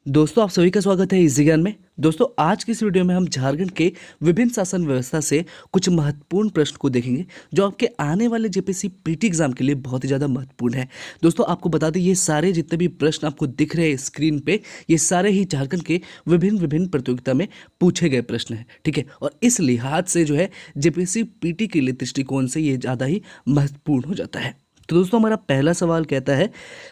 दोस्तों आप सभी का स्वागत है इस ज्ञान में। दोस्तों आज की इस वीडियो में हम झारखंड के विभिन्न शासन व्यवस्था से कुछ महत्वपूर्ण प्रश्न को देखेंगे जो आपके आने वाले जेपीएससी पीटी एग्जाम के लिए बहुत ही ज़्यादा महत्वपूर्ण है। दोस्तों आपको बता दें ये सारे जितने भी प्रश्न आपको दिख रहे हैं स्क्रीन पे ये सारे ही झारखंड के विभिन्न विभिन्न प्रतियोगिता में पूछे गए प्रश्न हैं, ठीक है। और इस लिहाज से जो है जेपीएससी पीटी के लिए दृष्टिकोण से ये ज़्यादा ही महत्वपूर्ण हो जाता है। तो दोस्तों हमारा पहला सवाल कहता है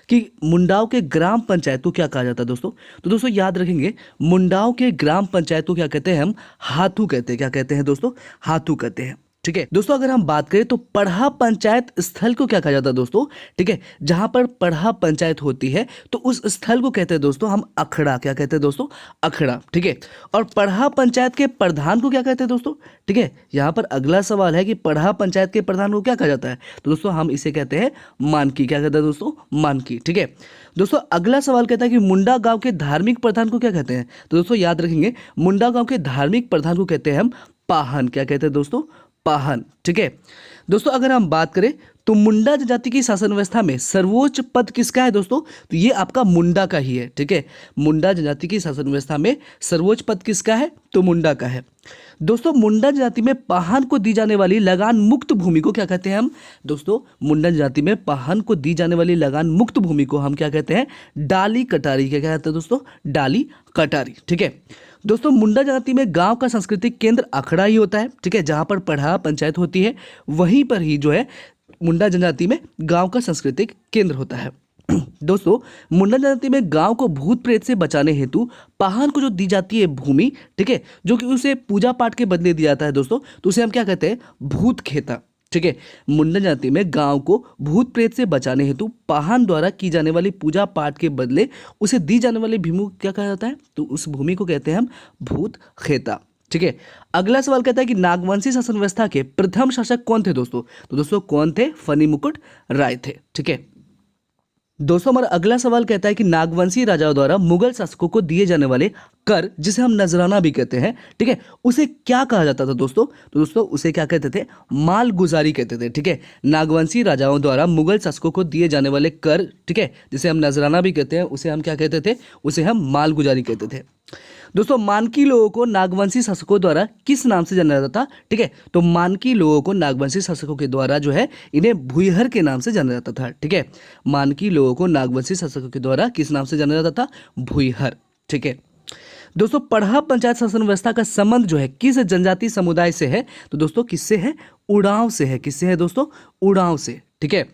कि मुंडाओं के ग्राम पंचायत को क्या कहा जाता है दोस्तों। तो दोस्तों याद रखेंगे मुंडाओं के ग्राम पंचायत को क्या कहते हैं, हम हाथू कहते हैं। क्या कहते हैं दोस्तों, हाथू कहते हैं, ठीक है। दोस्तों अगर हम बात करें तो पढ़ा पंचायत स्थल को क्या कहा जाता है दोस्तों, ठीक है। जहां पर पढ़ा पंचायत होती है तो उस स्थल को कहते हैं दोस्तों हम अखड़ा। क्या कहते हैं दोस्तों, अखड़ा, ठीक है। और पढ़ा पंचायत के प्रधान को क्या कहते हैं दोस्तों, ठीक है। यहां पर अगला सवाल है कि पढ़ा पंचायत के प्रधान को क्या कहा जाता है, तो दोस्तों हम इसे कहते हैं मानकी। क्या कहते हैं दोस्तों, मानकी, ठीक है। दोस्तों अगला सवाल कहता है कि मुंडा गांव के धार्मिक प्रधान को क्या कहते हैं, तो दोस्तों याद रखेंगे मुंडा गांव के धार्मिक प्रधान को कहते हैं हम पाहन। क्या कहते हैं दोस्तों, पाहन, ठीक है। दोस्तों अगर हम बात करें तो मुंडा जनजाति की शासन व्यवस्था में सर्वोच्च पद किसका है दोस्तों, तो ये आपका मुंडा का ही है, ठीक है। मुंडा जनजाति की शासन व्यवस्था में सर्वोच्च पद किसका है, तो मुंडा का है। दोस्तों मुंडा जनजाति में पाहन को दी जाने वाली लगान मुक्त भूमि को क्या कहते हैं हम, दोस्तों मुंडा जनजाति में पाहन को दी जाने वाली लगान मुक्त भूमि को हम क्या कहते हैं, डाली कटारी। क्या कहते हैं दोस्तों, डाली कटारी, ठीक है। दोस्तों मुंडा जनजाति में गांव का सांस्कृतिक केंद्र अखड़ा ही होता है, ठीक है। जहां पर पढ़ा पंचायत होती है वहीं पर ही जो है मुंडा जनजाति में गांव का सांस्कृतिक केंद्र होता है। दोस्तों मुंडा जनजाति में गांव को भूत प्रेत से बचाने हेतु पाहन को जो दी जाती है भूमि, ठीक है, जो कि उसे पूजा पाठ के बदले दिया जाता है दोस्तों, तो उसे हम क्या कहते हैं, भूत खेता, ठीक है। मुंडा जाति में गांव को भूत प्रेत से बचाने हेतु पाहन द्वारा की जाने वाली पूजा पाठ के बदले उसे दी जाने वाली भूमि को क्या कहा जाता है, तो उस भूमि को कहते हैं हम भूत खेता, ठीक है। अगला सवाल कहता है कि नागवंशी शासन व्यवस्था के प्रथम शासक कौन थे दोस्तों, तो दोस्तों कौन थे, फनी मुकुट राय थे, ठीक है। दोस्तों हमारा अगला सवाल कहता है कि नागवंशी राजाओं द्वारा मुगल शासकों को दिए जाने वाले कर जिसे हम नजराना भी कहते हैं, ठीक है, उसे क्या कहा जाता था दोस्तों, तो दोस्तों उसे क्या कहते थे, मालगुजारी कहते थे, ठीक है। नागवंशी राजाओं द्वारा मुगल शासकों को दिए जाने वाले कर, ठीक है, जिसे हम नजराना भी कहते हैं, उसे हम क्या कहते थे, उसे हम मालगुजारी कहते थे। दोस्तों मानकी लोगों को नागवंशी शासकों द्वारा किस नाम से जाना जाता था, ठीक है, तो मानकी लोगों को नागवंशी शासकों के द्वारा जो है इन्हें भुईहर के नाम से जाना जाता था, ठीक है। मानकी लोगों को नागवंशी शासकों के द्वारा किस नाम से जाना जाता था, भुईहर, ठीक है। दोस्तों पढ़ा पंचायत शासन व्यवस्था का संबंध जो है किस जनजाति समुदाय से है, तो दोस्तों किससे है, उड़ांव से है। किससे है दोस्तों, उड़ांव से, ठीक है।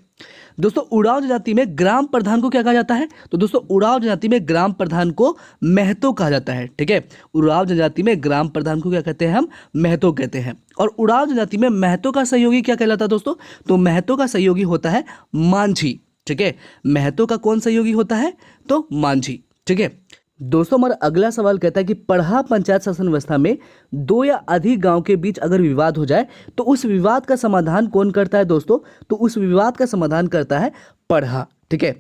दोस्तों उड़ाव जनजाति में ग्राम प्रधान को क्या कहा जाता है, तो दोस्तों उड़ाव जनजाति में ग्राम प्रधान को महतो कहा जाता है, ठीक है। उड़ाव जनजाति में ग्राम प्रधान को क्या कहते हैं हम, महतो कहते हैं। और उड़ाव जनजाति में महतो का सहयोगी क्या कहलाता है दोस्तों, तो महतो का सहयोगी होता है मांझी, ठीक है। महतो का कौन सहयोगी होता है, तो मांझी, ठीक है। दोस्तों हमारा अगला सवाल कहता है कि पढ़ा पंचायत शासन व्यवस्था में दो या अधिक गांव के बीच अगर विवाद हो जाए तो उस विवाद का समाधान कौन करता है दोस्तों, तो उस विवाद का समाधान करता है पढ़ा, ठीक है।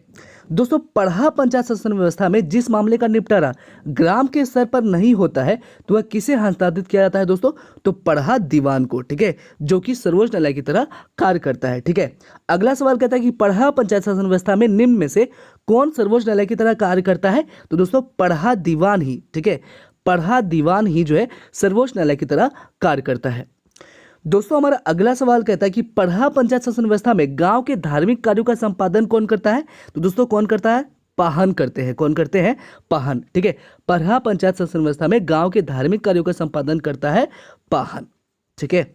दोस्तों पढ़ा पंचायत शासन व्यवस्था में जिस मामले का निपटारा ग्राम के स्तर पर नहीं होता है तो वह किसे हस्तांतरित किया जाता है दोस्तों, तो पढ़ा दीवान को, ठीक है, जो कि सर्वोच्च न्यायालय की तरह कार्य करता है, ठीक है। अगला सवाल कहता है कि पढ़ा पंचायत शासन व्यवस्था में निम्न में से कौन सर्वोच्च न्यायालय की तरह कार्य करता है, तो दोस्तों पढ़ा दीवान ही, ठीक है। पढ़ा दीवान ही जो है सर्वोच्च न्यायालय की तरह कार्य करता है। दोस्तों हमारा अगला सवाल कहता है कि पढ़ा पंचायत शासन व्यवस्था में गांव के धार्मिक कार्यों का संपादन कौन करता है, तो दोस्तों कौन करता है, पाहन करते हैं। कौन करते हैं, पाहन, ठीक है। पढ़ा पंचायत शासन व्यवस्था में गांव के धार्मिक कार्यों का संपादन करता है पाहन, ठीक है।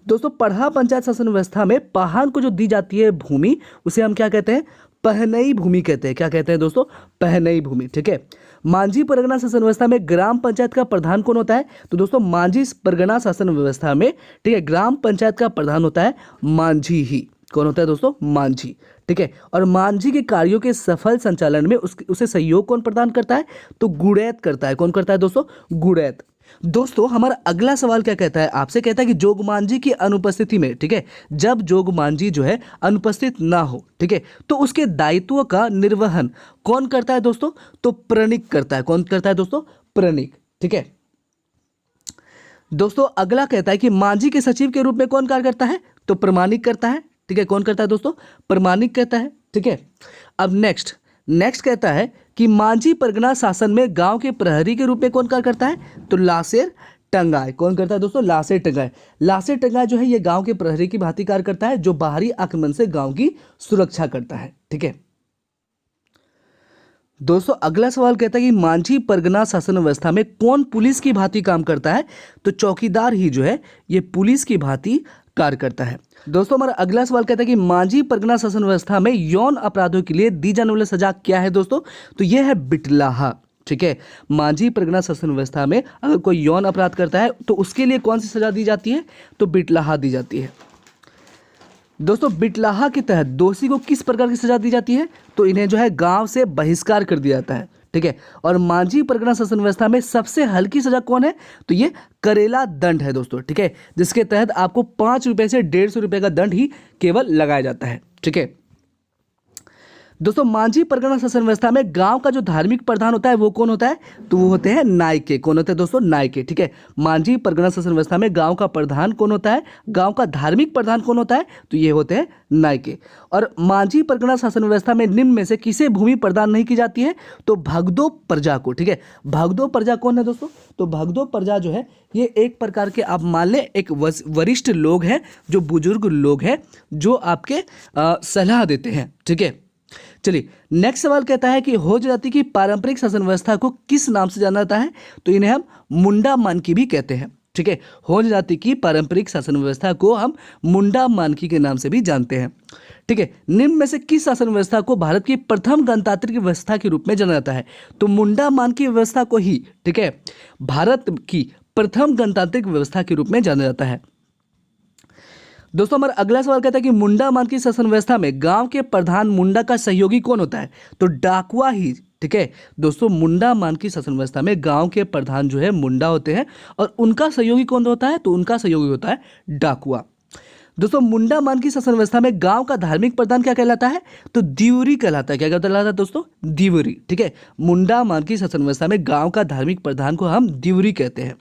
दोस्तों पढ़ा पंचायत शासन व्यवस्था में पाहन को जो दी जाती है भूमि उसे हम क्या कहते हैं, पहनई भूमि कहते हैं। क्या कहते हैं दोस्तों, पहनई भूमि, ठीक है। मांझी परगना शासन व्यवस्था में ग्राम पंचायत का प्रधान कौन होता है, तो दोस्तों मांझी परगना शासन व्यवस्था में, ठीक है, ग्राम पंचायत का प्रधान होता है मांझी ही। कौन होता है दोस्तों, मांझी, ठीक है। और मांझी के कार्यों के सफल संचालन में उसे सहयोग कौन प्रदान करता है, तो गुड़ैत करता है। कौन करता है दोस्तों, गुड़ैत। दोस्तों हमारा अगला सवाल क्या कहता है, आपसे कहता है कि जोगमांझी की अनुपस्थिति में, ठीक है, जब जोगमांझी जो है अनुपस्थित ना हो, ठीक है, तो उसके दायित्व का निर्वहन कौन करता है दोस्तों, तो प्रणिक करता है। कौन करता है दोस्तों, प्रणिक, ठीक है। दोस्तों अगला कहता है कि मांझी के सचिव के रूप में कौन कार्य करता है, तो प्रमाणिक करता है, ठीक है। कौन करता है दोस्तों, प्रमाणिक करता है, ठीक है। अब नेक्स्ट नेक्स्ट कहता है कि मांझी परगना शासन में गांव के प्रहरी के रूप में कौन कार्य करता है? तो लासेर टंगाई। कौन करता है दोस्तों? लासेर टंगाई। लासेर टंगाई जो है ये गांव के प्रहरी की भांति कार्य करता है, जो बाहरी आक्रमण से गांव की सुरक्षा करता है। ठीक है दोस्तों, अगला सवाल कहता है कि मांझी परगना शासन व्यवस्था में कौन पुलिस की भांति काम करता है? तो चौकीदार ही जो है ये पुलिस की भांति कार्य करता है। दोस्तों, हमारा अगला सवाल कहता है कि मांझी परगना शासन व्यवस्था में यौन अपराधों के लिए दी जाने वाली सजा क्या है दोस्तों? तो यह है बिटलाहा। ठीक है, मांझी परगना शासन व्यवस्था में अगर कोई यौन अपराध करता है तो उसके लिए कौन सी सजा दी जाती है? तो बिटलाहा दी जाती है। दोस्तों, बिटलाहा के तहत दोषी को किस प्रकार की सजा दी जाती है? तो इन्हें जो है गांव से बहिष्कार कर दिया जाता है। ठीक है, और मांझी परगना शासन व्यवस्था में सबसे हल्की सजा कौन है? तो ये करेला दंड है दोस्तों। ठीक है, जिसके तहत आपको 5 रुपए से 150 रुपए का दंड ही केवल लगाया जाता है। ठीक है दोस्तों, मांझी परगना शासन व्यवस्था में गांव का जो धार्मिक प्रधान होता है वो कौन होता है? तो वो होते हैं नायके। कौन होते हैं दोस्तों? नायके। ठीक है, मांझी परगना शासन व्यवस्था में गांव का प्रधान कौन होता है? गांव का धार्मिक प्रधान कौन होता है? तो ये होते हैं नायके। और मांझी परगना शासन व्यवस्था में निम्न में से किसे भूमि प्रदान नहीं की जाती है? तो भगदो प्रजा को। ठीक है, भगदो प्रजा कौन है दोस्तों? तो भगदो प्रजा जो है ये एक प्रकार के आप मान लें एक वरिष्ठ लोग हैं, जो बुजुर्ग लोग हैं, जो आपके सलाह देते हैं। ठीक है, चलिए नेक्स्ट सवाल कहता है कि होज जाति की पारंपरिक शासन व्यवस्था को किस नाम से जाना जाता है? तो इन्हें हम मुंडा मानकी भी कहते हैं। ठीक है, होज जाति की पारंपरिक शासन व्यवस्था को हम मुंडा मानकी के नाम से भी जानते हैं। ठीक है, निम्न में से किस शासन व्यवस्था को भारत की प्रथम गणतांत्रिक व्यवस्था के रूप में जाना जाता है? तो मुंडा मानकी व्यवस्था को ही, ठीक है, भारत की प्रथम गणतांत्रिक व्यवस्था के रूप में जाना जाता है। दोस्तों, हमारा अगला सवाल कहता है कि मुंडा मानकी शासन व्यवस्था में गांव के प्रधान मुंडा का सहयोगी कौन होता है? तो डाकुआ ही। ठीक है दोस्तों, मुंडा मानकी शासन व्यवस्था में गांव के प्रधान जो है मुंडा होते हैं, और उनका सहयोगी कौन होता है? तो उनका सहयोगी होता है डाकुआ। दोस्तों, मुंडा मानकी शासन व्यवस्था में गांव का धार्मिक प्रधान क्या कहलाता है? तो दिवरी कहलाता है। क्या कहलाता है दोस्तों? दिवरी। ठीक है, मुंडा मानकी शासन व्यवस्था में गांव का धार्मिक प्रधान को हम दिवरी कहते हैं।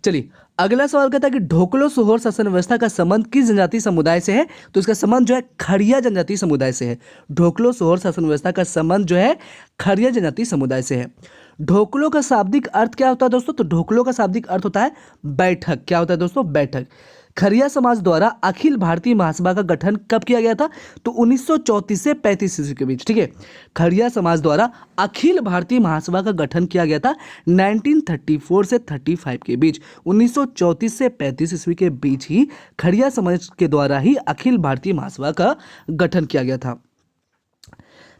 चलिए अगला सवाल कहता है कि ढोकलो सोहर शासन व्यवस्था का संबंध किस जनजातीय समुदाय से है? तो इसका संबंध जो है खड़िया जनजातीय समुदाय से है। ढोकलो सोहर शासन व्यवस्था का संबंध जो है खड़िया जनजातीय समुदाय से है। ढोकलो का शाब्दिक अर्थ क्या होता है दोस्तों? तो ढोकलो का शाब्दिक अर्थ होता है बैठक। क्या होता है दोस्तों? बैठक। खरिया समाज द्वारा अखिल भारतीय महासभा का गठन कब किया गया था? तो 1934 से 35 ईस्वी के बीच। ठीक है, खरिया समाज द्वारा अखिल भारतीय महासभा का गठन किया गया था 1934 से 35 के बीच। 1934 से 35 ईस्वी के बीच ही खरिया समाज के द्वारा ही अखिल भारतीय महासभा का गठन किया गया था।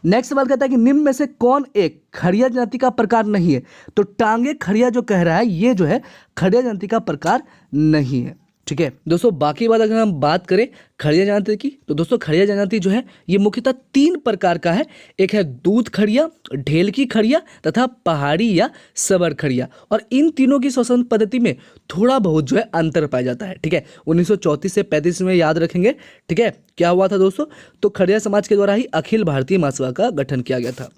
नेक्स्ट सवाल कहता है कि निम्न में से कौन एक खड़िया जनजाति का प्रकार नहीं है? तो टांगे खड़िया जो कह रहा है ये जो है खड़िया जनजाति का प्रकार नहीं है। ठीक है दोस्तों, बाकी बात अगर हम बात करें खड़िया जनजाति की, तो दोस्तों खड़िया जनजाति जो है ये मुख्यतः 3 प्रकार का है। एक है दूध खड़िया, ढेलकी खड़िया तथा पहाड़ी या सबर खड़िया, और इन तीनों की श्वसन पद्धति में थोड़ा बहुत जो है अंतर पाया जाता है। ठीक है, 1934 से 35 में याद रखेंगे। ठीक है, क्या हुआ था दोस्तों? तो खड़िया समाज के द्वारा ही अखिल भारतीय महासभा का गठन किया गया था।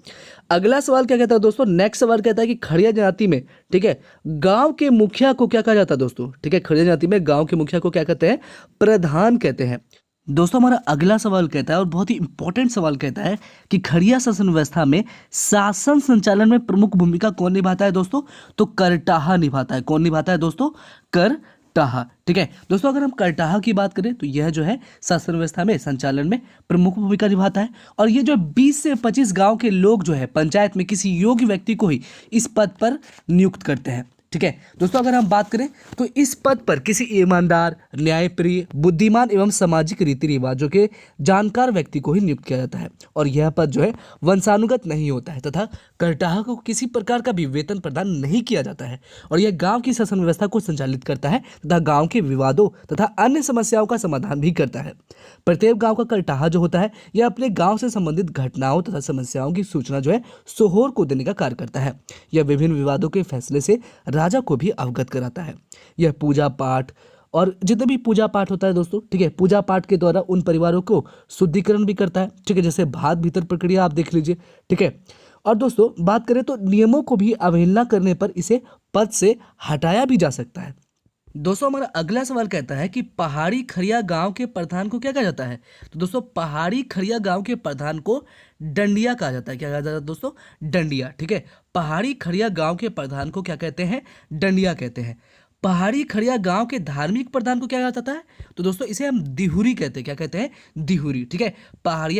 अगला सवाल क्या कहता है दोस्तों? नेक्स्ट सवाल कहता है कि खड़िया जनजाति में, ठीक है, गांव के मुखिया को क्या कहा जाता है दोस्तों? ठीक है, खड़िया जनजाति में गांव के मुखिया को क्या कहते हैं? प्रधान कहते हैं। दोस्तों, हमारा अगला सवाल कहता है और बहुत ही इंपॉर्टेंट सवाल कहता है कि खड़िया शासन व्यवस्था में शासन संचालन में प्रमुख भूमिका कौन निभाता है दोस्तों? तो करटाहा निभाता है। कौन निभाता है दोस्तों? करटाहा। ठीक है दोस्तों, अगर हम करटाहा की बात करें तो यह जो है शासन व्यवस्था में संचालन में प्रमुख भूमिका निभाता है, और ये जो 20 से 25 गांव के लोग जो है पंचायत में किसी योग्य व्यक्ति को ही इस पद पर नियुक्त करते हैं। ठीक है दोस्तों, अगर हम बात करें तो इस पद पर किसी ईमानदार, न्यायप्रिय, बुद्धिमान एवं सामाजिक रीति रिवाजों के जानकार व्यक्ति को ही नियुक्त किया जाता है, और यह पद जो है वंशानुगत नहीं होता है तथा करटाहा को किसी प्रकार का भी वेतन प्रदान नहीं किया जाता है, और यह गांव की शासन व्यवस्था को संचालित करता है तथा गांव के विवादों तथा अन्य समस्याओं का समाधान भी करता है। प्रत्येक गांव का करटाहा जो होता है यह अपने गांव से संबंधित घटनाओं तथा समस्याओं की सूचना जो है सोहर को देने का कार्य करता है। यह विभिन्न विवादों के फैसले से राजा को भी अवगत कराता है। यह पूजा पाठ और जितने भी पूजा पाठ होता है दोस्तों, ठीक है, पूजा पाठ के द्वारा उन परिवारों को शुद्धिकरण भी करता है। ठीक है, जैसे भात भीतर प्रक्रिया आप देख लीजिए। ठीक है, और दोस्तों बात करें तो नियमों को भी अवहेलना करने पर इसे पद से हटाया भी जा सकता है। दोस्तों हमारा अगला सवाल कहता है कि पहाड़ी खड़िया गांव के प्रधान को क्या कहा जाता है। तो दोस्तों पहाड़ी खड़िया गांव के प्रधान को डंडिया कहा जाता है। क्या कहा जाता है दोस्तों? डंडिया। ठीक है, पहाड़ी खड़िया गांव के प्रधान को क्या कहते हैं? डंडिया कहते हैं। पहाड़ी खड़िया गांव के धार्मिक प्रधान को क्या कहा जाता है? तो दोस्तों इसे हम दिहुरी कहते हैं। क्या कहते हैं? दिहुरी। ठीक है, पहाड़ी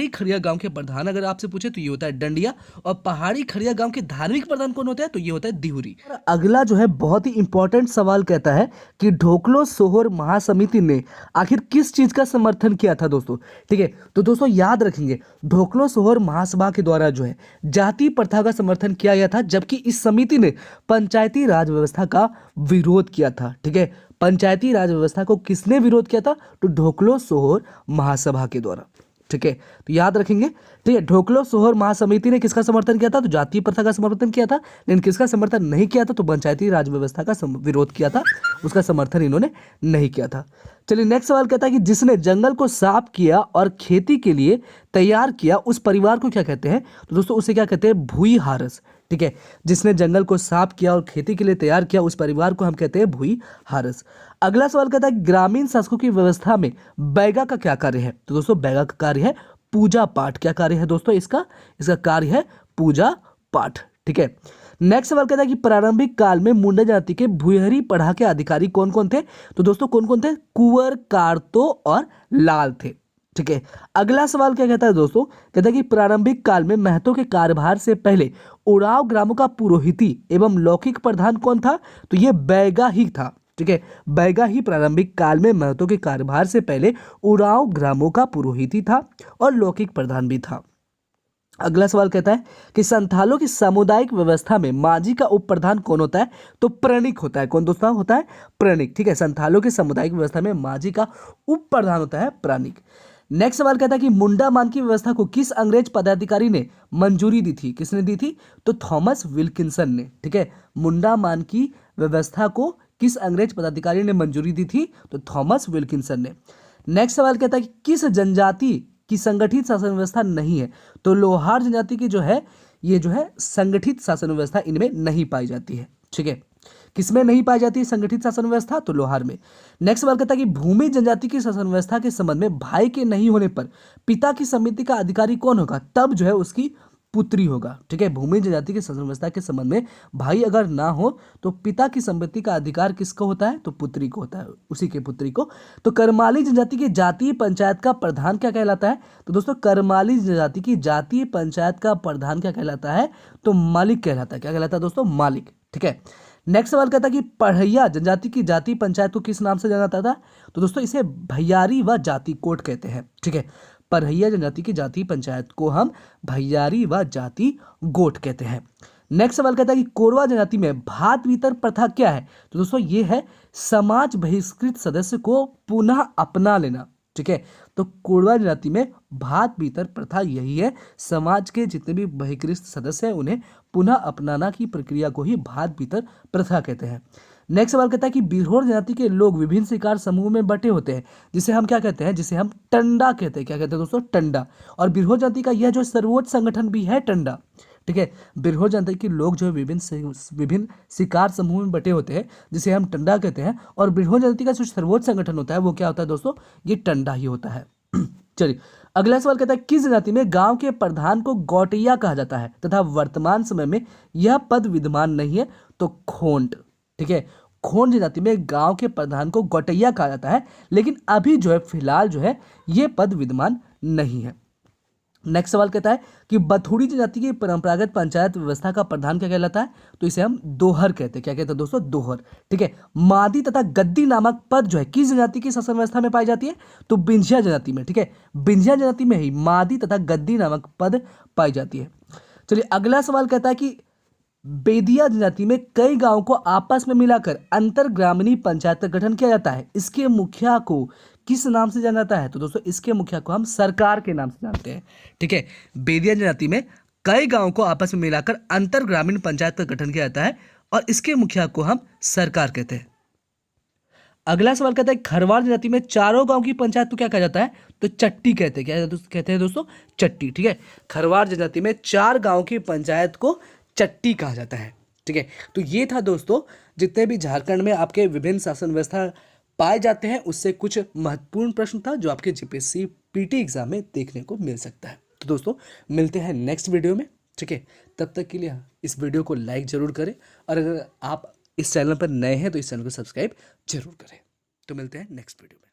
खड़िया गांव के प्रधान अगर आपसे पूछे तो ये होता है डंडिया, और पहाड़ी खड़िया गांव के धार्मिक प्रधान कौन होता है? तो ये होता है दिहुरी। अगला जो है बहुत ही इंपॉर्टेंट सवाल कहता है कि ढोकलो सोहर महासमिति ने आखिर किस चीज का समर्थन किया था दोस्तों। ठीक है, तो दोस्तों याद रखेंगे ढोकलो सोहर महासभा के द्वारा जो है जाति प्रथा का समर्थन किया गया था, जबकि इस समिति ने पंचायती राज व्यवस्था का विरोध किया था। ठीक है, पंचायती राज व्यवस्था को किसने विरोध किया था? तो ढोकलो सोहर महासभा के द्वारा। ठीक है, तो याद रखेंगे। ठीक है, ढोकलो सोहर महासमिति ने किसका समर्थन किया था? तो जातीय प्रथा का समर्थन किया था। लेकिन किसका समर्थन नहीं किया था? तो पंचायती राज व्यवस्था का विरोध किया था, उसका समर्थन इन्होंने नहीं किया था। चलिए नेक्स्ट सवाल कहता है कि जिसने जंगल को साफ किया और खेती के लिए तैयार किया उस परिवार को क्या कहते हैं? तो दोस्तों उसे क्या कहते हैं? भूई हारस। ठीक है, जिसने जंगल को साफ किया और खेती के लिए तैयार किया उस परिवार को हम कहते हैं भूई हारस। अगला सवाल कहता है ग्रामीण सांस्कृतिक व्यवस्था में बैगा का क्या कार्य है? तो दोस्तों बैगा का कार्य है पूजा पाठ। क्या कार्य है दोस्तों इसका? इसका कार्य है पूजा पाठ। ठीक है, नेक्स्ट सवाल कहता है कि प्रारंभिक काल में मुंडा जाति के भुयहरी पढ़ा के अधिकारी कौन कौन थे? तो दोस्तों कौन कौन थे? कुंवर, कारतो और लाल थे। ठीक है, अगला सवाल क्या कहता है दोस्तों? कहता है कि प्रारंभिक काल में महतो के कार्यभार से पहले उड़ाव ग्रामों का पुरोहिती एवं लौकिक प्रधान कौन था? तो ये बैगा ही था। ठीक है, बैगा ही प्रारंभिक काल में महतो के कार्यभार से पहले उड़ाव ग्रामों का पुरोहिती था और लौकिक प्रधान भी था। अगला सवाल कहता है कि संथालों की सामुदायिक व्यवस्था में माझी का उप प्रधान कौन होता है? तो प्रणिक होता है। कौन दोस्तों होता है? प्रणिक। ठीक है, संथालों की सामुदायिक व्यवस्था में माझी का उप प्रधान होता है प्रणिक। नेक्स्ट सवाल कहता है कि मुंडा मान की व्यवस्था को किस अंग्रेज पदाधिकारी ने मंजूरी दी थी? किसने दी थी? तो थॉमस विल्किंसन ने। ठीक है, मुंडा मान की व्यवस्था को किस अंग्रेज पदाधिकारी ने मंजूरी दी थी? तो थॉमस विल्किंसन ने। नेक्स्ट सवाल कहता है कि किस जनजाति की संगठित शासन व्यवस्था नहीं है? तो लोहार जनजाति की जो है ये जो है संगठित शासन व्यवस्था इनमें नहीं पाई जाती है। ठीक है, किसमें नहीं पाई जाती है संगठित शासन व्यवस्था? तो लोहार में। नेक्स्ट सवाल कहता है कि भूमि जनजाति की शासन व्यवस्था के संबंध में भाई के नहीं होने पर पिता की समिति का अधिकारी कौन होगा? तब जो है उसकी पुत्री होगा। ठीक है, भूमि जनजाति की शासन व्यवस्था के संबंध में भाई अगर ना हो तो पिता की संपत्ति का अधिकार किसको होता है? तो पुत्री को होता है, उसी के पुत्री को। तो करमाली जनजाति की जातीय पंचायत का प्रधान क्या कहलाता है? तो दोस्तों करमाली जनजाति की जातीय पंचायत का प्रधान क्या कहलाता है? तो मालिक कहलाता है। क्या कहलाता है दोस्तों? मालिक। ठीक है, नेक्स्ट सवाल कहता है कि पढ़ैया जनजाति की जातीय पंचायत को किस नाम से जाना जाता था? तो दोस्तों इसे भैयारी व जाति कोट कहते हैं। ठीक है, पढ़ैया जनजाति की जातीय पंचायत को हम भैयारी व जाति गोट कहते हैं। नेक्स्ट सवाल कहता है कि कोरवा जनजाति में भात वितरण प्रथा क्या है? तो दोस्तों ये है समाज बहिष्कृत सदस्य को पुनः अपना लेना। ठीक है, तो कोरवा जनजाति में भात वितरण प्रथा यही है, समाज के जितने भी बहिष्कृत सदस्य हैं उन्हें पुनः अपनाना की प्रक्रिया को ही भात वितरण प्रथा कहते हैं। नेक्स्ट सवाल कहता है कि बिरहोर जनजाति के लोग विभिन्न शिकार समूह में बटे होते हैं, जिसे हम क्या कहते हैं? जिसे हम टंडा कहते हैं। क्या कहते हैं दोस्तों? टंडा। और बिरहोर जनजाति का यह जो सर्वोच्च संगठन भी है टंडा। ठीक है, बिरहोर जनजाति के लोग जो है विभिन्न शिकार समूह में बटे होते हैं, जिसे हम टंडा कहते हैं। और बिरहोर जनजाति का जो सर्वोच्च संगठन होता है वो क्या होता है दोस्तों? ये टंडा ही होता है। चलिए अगला सवाल कहता है किस जनजाति में गांव के प्रधान को गौटिया कहा जाता है तथा वर्तमान समय में यह पद विद्यमान नहीं है? तो खोंड। ठीक है, खोंड जनजाति में गांव के प्रधान को गौटिया कहा जाता है, लेकिन अभी जो है फिलहाल जो है ये पद विद्यमान नहीं है। नेक्स्ट सवाल कहता है कि बथुड़ी जनजाति की परंपरागत पंचायत व्यवस्था का प्रधान क्या कहलाता है? तो इसे हम दोहर कहते हैं। क्या कहते हैं दोस्तों? दोहर। ठीक है, मादी तथा गद्दी नामक पद जो है किस जनजाति की शासन व्यवस्था में पाई जाती है? तो बिंझिया जनजाति में। ठीक है, बिंझिया जनजाति में ही मादी तथा गद्दी नामक पद पाई जाती है। चलिए अगला सवाल कहता है कि बेदिया जनजाति में कई गांवों को आपस में मिलाकर अंतर ग्रामीणी पंचायत का गठन किया जाता है, इसके मुखिया को किस नाम से जाना जाता है? तो दोस्तों इसके मुखिया को हम सरकार के नाम से जानते हैं। ठीक है, बेदिया जनजाति में कई गांवों को आपस में मिलाकर अंतर ग्रामीण पंचायत का गठन किया जाता है और इसके मुखिया को हम सरकार कहते हैं। अगला सवाल कहता है खरवार जनजाति में चारों गांव की पंचायत को क्या कहा जाता है? तो चट्टी कहते हैं। क्या कहते हैं दोस्तों? चट्टी। ठीक है, खरवार जनजाति में 4 गांव की पंचायत को चट्टी कहा जाता है। ठीक है, तो ये था दोस्तों जितने भी झारखंड में आपके विभिन्न शासन व्यवस्था पाए जाते हैं उससे कुछ महत्वपूर्ण प्रश्न था जो आपके जीपीएससी पीटी एग्जाम में देखने को मिल सकता है। तो दोस्तों मिलते हैं नेक्स्ट वीडियो में, ठीक है, तब तक के लिए इस वीडियो को लाइक जरूर करें और अगर आप इस चैनल पर नए हैं तो इस चैनल को सब्सक्राइब जरूर करें। तो मिलते हैं नेक्स्ट वीडियो में।